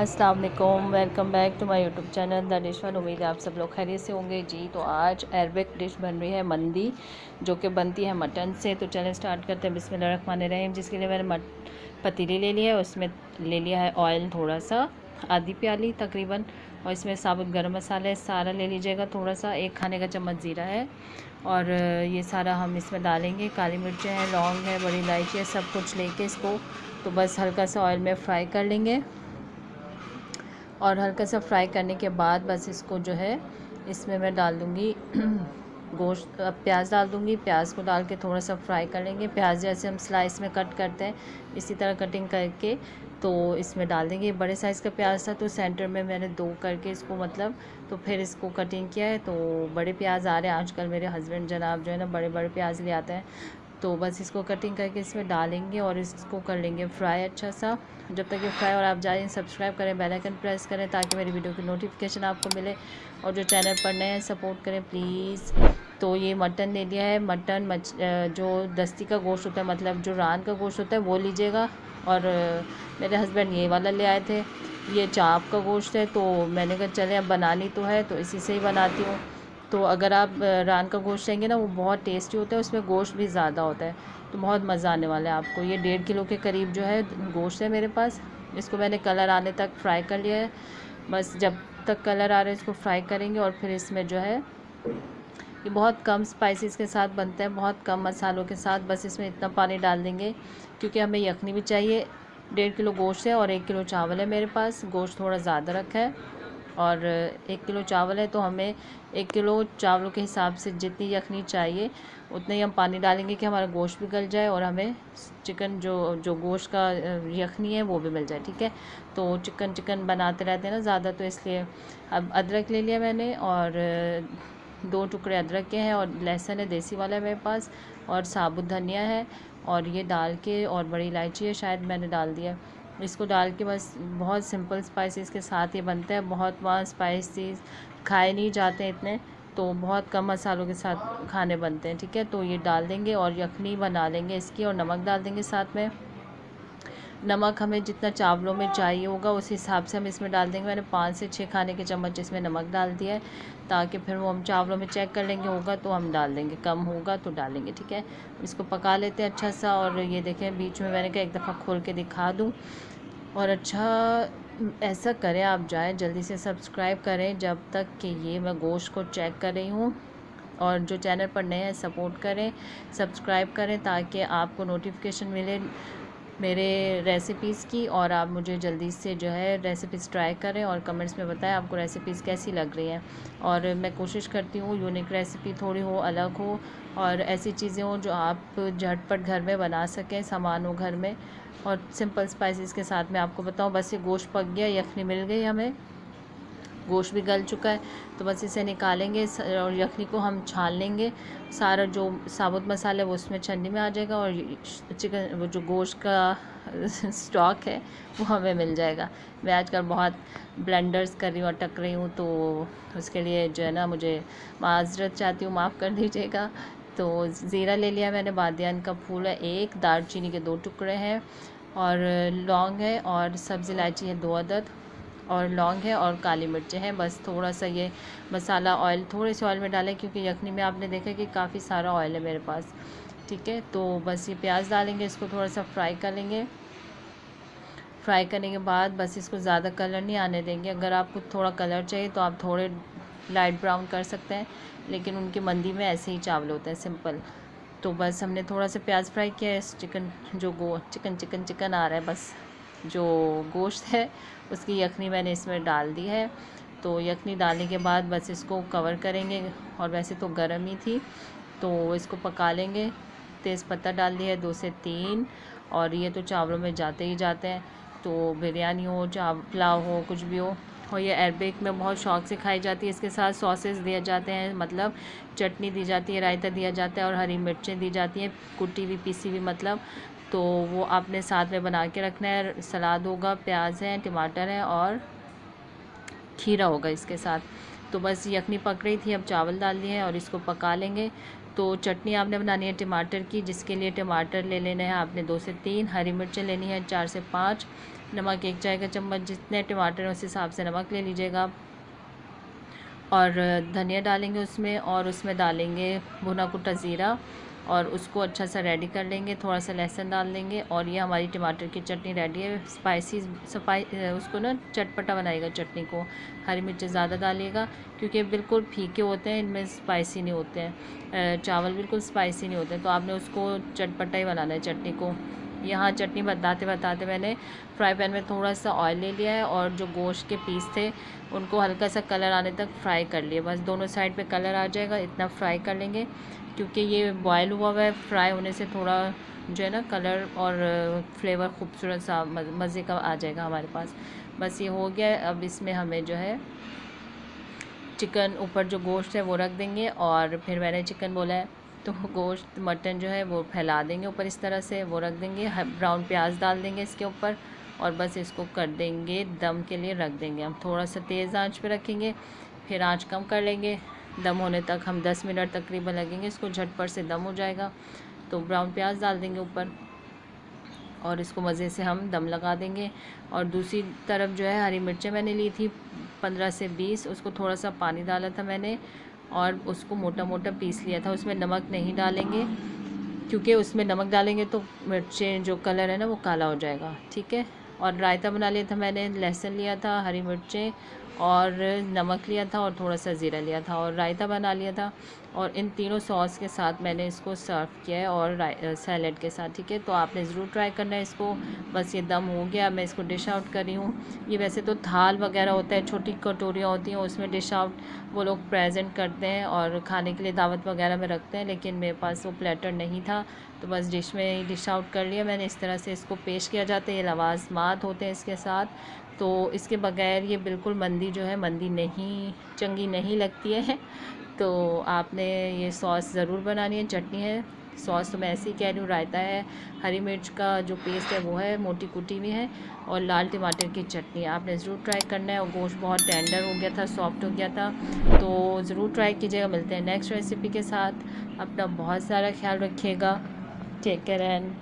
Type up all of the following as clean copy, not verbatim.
अस्सलाम वालेकुम, welcome back to my YouTube channel the dish one. उम्मीद है आप सब लोग खैरियत से होंगे जी। तो आज अरबिक डिश बन रही है मंदी, जो कि बनती है मटन से। तो चलें स्टार्ट करते हैं। बिस्मिल्लाहिर्रहमानिर्रहीम। जिसके लिए मैंने पतीली ले लिया है, उसमें ले लिया है ऑयल थोड़ा सा, आधी प्याली तकरीबन, और इसमें साबुत गरम मसाला है सारा ले लीजिएगा थोड़ा सा, 1 खाने का चम्मच ज़ीरा है, और ये सारा हम इसमें डालेंगे। काली मिर्चें हैं, लौंग है, बड़ी इलायची है, सब कुछ लेके इसको तो बस हल्का सा ऑयल में फ्राई कर लेंगे। और हल्का सा फ्राई करने के बाद बस इसको जो है इसमें मैं डाल दूँगी गोश्त, प्याज डाल दूँगी। प्याज को डाल के थोड़ा सा फ्राई कर लेंगे। प्याज जैसे हम स्लाइस में कट करते हैं इसी तरह कटिंग करके तो इसमें डाल देंगे। बड़े साइज़ का प्याज था तो सेंटर में मैंने 2 करके इसको तो फिर इसको कटिंग किया है। तो बड़े प्याज आ रहे हैं आजकल, मेरे हस्बैंड जनाब जो है ना बड़े बड़े प्याज ले आते हैं। तो बस इसको कटिंग करके इसमें डालेंगे और इसको कर लेंगे फ्राई अच्छा सा, जब तक ये फ्राई। और आप जाइए सब्सक्राइब करें, बेल आइकन प्रेस करें ताकि मेरी वीडियो की नोटिफिकेशन आपको मिले, और जो चैनल पर नए हैं सपोर्ट करें प्लीज़। तो ये मटन ले लिया है। मटन जो दस्ती का गोश्त होता है, मतलब जो रान का गोश्त होता है वो लीजिएगा। और मेरे हस्बैंड ये वाला ले आए थे, ये चाप का गोश्त है। तो मैंने कहा चले अब बनानी तो है तो इसी से ही बनाती हूँ। तो अगर आप रान का गोश्त लेंगे ना वो बहुत टेस्टी होता है, उसमें गोश्त भी ज़्यादा होता है, तो बहुत मज़ा आने वाला है आपको। ये 1.5 किलो के करीब जो है गोश्त है मेरे पास। इसको मैंने कलर आने तक फ्राई कर लिया है। बस जब तक कलर आ रहा है इसको फ्राई करेंगे। और फिर इसमें जो है ये बहुत कम स्पाइसेस के साथ बनता है, बहुत कम मसालों के साथ। बस इसमें इतना पानी डाल देंगे क्योंकि हमें यखनी भी चाहिए। 1.5 किलो गोश्त है और 1 किलो चावल है मेरे पास। गोश्त थोड़ा ज़्यादा रखा है और 1 किलो चावल है, तो हमें 1 किलो चावलों के हिसाब से जितनी यखनी चाहिए उतने ही हम पानी डालेंगे कि हमारा गोश्त भी गल जाए और हमें चिकन जो गोश्त का यखनी है वो भी मिल जाए, ठीक है। तो चिकन बनाते रहते हैं ना ज़्यादा, तो इसलिए। अब अदरक ले लिया मैंने, और 2 टुकड़े अदरक के हैं, और लहसुन है देसी वाला है मेरे पास, और साबुत धनिया है, और ये डाल के, और बड़ी इलायची है शायद मैंने डाल दिया। इसको डाल के बस बहुत सिंपल स्पाइसेस के साथ ये बनता है। बहुत वहाँ स्पाइसेस खाए नहीं जाते इतने, तो बहुत कम मसालों के साथ खाने बनते हैं, ठीक है। तो ये डाल देंगे और यखनी बना लेंगे इसकी, और नमक डाल देंगे साथ में। नमक हमें जितना चावलों में चाहिए होगा उस हिसाब से हम इसमें डाल देंगे। मैंने 5 से 6 खाने के चम्मच इसमें नमक डाल दिया है, ताकि फिर वो हम चावलों में चेक कर लेंगे, होगा तो हम डाल देंगे, कम होगा तो डालेंगे, ठीक है। इसको पका लेते हैं अच्छा सा। और ये देखें बीच में मैंने कहा एक दफ़ा खोल के दिखा दूँ। और अच्छा ऐसा करें, आप जाएं जल्दी से सब्सक्राइब करें जब तक कि ये मैं गोश्त को चेक कर रही हूँ। और जो चैनल पर नए हैं सपोर्ट करें, सब्सक्राइब करें ताकि आपको नोटिफिकेशन मिले मेरे रेसिपीज़ की, और आप मुझे जल्दी से जो है रेसिपीज़ ट्राई करें और कमेंट्स में बताएं आपको रेसिपीज़ कैसी लग रही हैं। और मैं कोशिश करती हूँ यूनिक रेसिपी थोड़ी हो, अलग हो, और ऐसी चीज़ें हो जो आप झटपट घर में बना सकें, सामान हो घर में, और सिंपल स्पाइसेस के साथ मैं आपको बताऊँ। बस ये गोश्त पक गया, यखनी मिल गई हमें, गोश्त भी गल चुका है, तो बस इसे निकालेंगे और यखनी को हम छान लेंगे। सारा जो साबुत मसाला है वो उसमें छन्नी में आ जाएगा, और चिकन वो जो गोश्त का स्टॉक है वो हमें मिल जाएगा। मैं आजकल बहुत ब्लेंडर्स कर रही हूँ, अटक रही हूँ, तो उसके लिए जो है ना मुझे माज़रत चाहती हूँ, माफ़ कर दीजिएगा। तो ज़ीरा ले लिया मैंने, बादियान का फूल है 1, दालचीनी के 2 टुकड़े हैं, और लौंग है, और सब्ज़ इलायची है 2 अदद, और लौंग है, और काली मिर्चें हैं। बस थोड़ा सा ये मसाला ऑयल, थोड़े से ऑयल में डालें क्योंकि यखनी में आपने देखा कि काफ़ी सारा ऑयल है मेरे पास, ठीक है। तो बस ये प्याज डालेंगे, इसको थोड़ा सा फ्राई कर लेंगे। फ्राई करने के बाद बस इसको ज़्यादा कलर नहीं आने देंगे। अगर आपको थोड़ा कलर चाहिए तो आप थोड़े लाइट ब्राउन कर सकते हैं, लेकिन उनकी मंदी में ऐसे ही चावल होते हैं सिंपल। तो बस हमने थोड़ा सा प्याज फ्राई किया है। चिकन आ रहा है, बस जो गोश्त है उसकी यखनी मैंने इसमें डाल दी है। तो यखनी डालने के बाद बस इसको कवर करेंगे, और वैसे तो गर्म ही थी तो इसको पका लेंगे। तेज़पत्ता डाल दिया है 2 से 3, और ये तो चावलों में जाते ही जाते हैं। तो बिरयानी हो, पुलाव हो, कुछ भी हो, और ये अरबिक में बहुत शौक़ से खाई जाती है। इसके साथ सॉसेस दिए जाते हैं, मतलब चटनी दी जाती है, रायता दिया जाता है, और हरी मिर्चें दी जाती हैं, कुटी हुई पीसी हुई मतलब। तो वो आपने साथ में बना के रखना है। सलाद होगा, प्याज है, टमाटर है, और खीरा होगा इसके साथ। तो बस यखनी पक रही थी, अब चावल डाल दिए हैं और इसको पका लेंगे। तो चटनी आपने बनानी है टमाटर की, जिसके लिए टमाटर ले लेना है आपने 2 से 3, हरी मिर्चें लेनी है 4 से 5, नमक 1 चाय का चम्मच, जितने टमाटर हैं उस हिसाब से नमक ले लीजिएगा, और धनिया डालेंगे उसमें, और उसमें डालेंगे भुना कुटा ज़ीरा, और उसको अच्छा सा रेडी कर लेंगे। थोड़ा सा लहसुन डाल देंगे, और ये हमारी टमाटर की चटनी रेडी है। उसको ना चटपटा बनाएगा चटनी को। हरी मिर्च ज़्यादा डालिएगा क्योंकि बिल्कुल फीके होते हैं, इनमें स्पाइसी नहीं होते हैं, चावल बिल्कुल स्पाइसी नहीं होते हैं, तो आपने उसको चटपटा ही बनाना है चटनी को। यहाँ चटनी बताते बताते मैंने फ्राई पैन में थोड़ा सा ऑयल ले लिया है, और जो गोश्त के पीस थे उनको हल्का सा कलर आने तक फ्राई कर लिया। बस दोनों साइड पे कलर आ जाएगा इतना फ्राई कर लेंगे, क्योंकि ये बॉयल हुआ हुआ है। फ्राई होने से थोड़ा जो है ना कलर और फ्लेवर खूबसूरत सा मज़े का आ जाएगा हमारे पास। बस ये हो गया है। अब इसमें हमें जो है चिकन, ऊपर जो गोश्त है वो रख देंगे, और फिर मैंने चिकन बोला है तो गोश्त मटन जो है वो फैला देंगे ऊपर इस तरह से, वो रख देंगे। ब्राउन प्याज डाल देंगे इसके ऊपर, और बस इसको कर देंगे दम के लिए रख देंगे। हम थोड़ा सा तेज़ आंच पे रखेंगे, फिर आंच कम कर लेंगे। दम होने तक हम 10 मिनट तकरीबन लगेंगे, इसको झटपट से दम हो जाएगा। तो ब्राउन प्याज डाल देंगे ऊपर, और इसको मज़े से हम दम लगा देंगे। और दूसरी तरफ जो है हरी मिर्चें मैंने ली थी 15 से 20, उसको थोड़ा सा पानी डाला था मैंने, और उसको मोटा मोटा पीस लिया था। उसमें नमक नहीं डालेंगे, क्योंकि उसमें नमक डालेंगे तो मिर्चें जो कलर है ना वो काला हो जाएगा, ठीक है। और रायता बना लिया था मैंने, लहसुन लिया था, हरी मिर्चें और नमक लिया था, और थोड़ा सा ज़ीरा लिया था, और रायता बना लिया था। और इन तीनों सॉस के साथ मैंने इसको सर्व किया है, और सैलेड के साथ, ठीक है। तो आपने ज़रूर ट्राई करना है इसको। बस ये दम हो गया, मैं इसको डिश आउट कर रही हूँ। ये वैसे तो थाल वगैरह होता है, छोटी कटोरियाँ होती हैं, उसमें डिश आउट वो लोग प्रेजेंट करते हैं और खाने के लिए दावत वगैरह में रखते हैं, लेकिन मेरे पास वो प्लेटर नहीं था, तो बस डिश में ही डिश आउट कर लिया मैंने। इस तरह से इसको पेश किया जाता है। ये लवाज़मात होते हैं इसके साथ, तो इसके बगैर ये बिल्कुल मंदी जो है मंदी नहीं, चंगी नहीं लगती है। तो आपने ये सॉस ज़रूर बनानी है। चटनी है, सॉस तो मैं ऐसे ही कह रही हूँ, रायता है, हरी मिर्च का जो पेस्ट है वो है, मोटी कुटी हुई है, और लाल टमाटर की चटनी आपने ज़रूर ट्राई करना है। और गोश्त बहुत टेंडर हो गया था, सॉफ्ट हो गया था, तो ज़रूर ट्राई कीजिएगा। मिलते हैं नेक्स्ट रेसिपी के साथ। अपना बहुत सारा ख्याल रखिएगा। टेक केयर एंड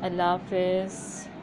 अल्लाह हाफिज़।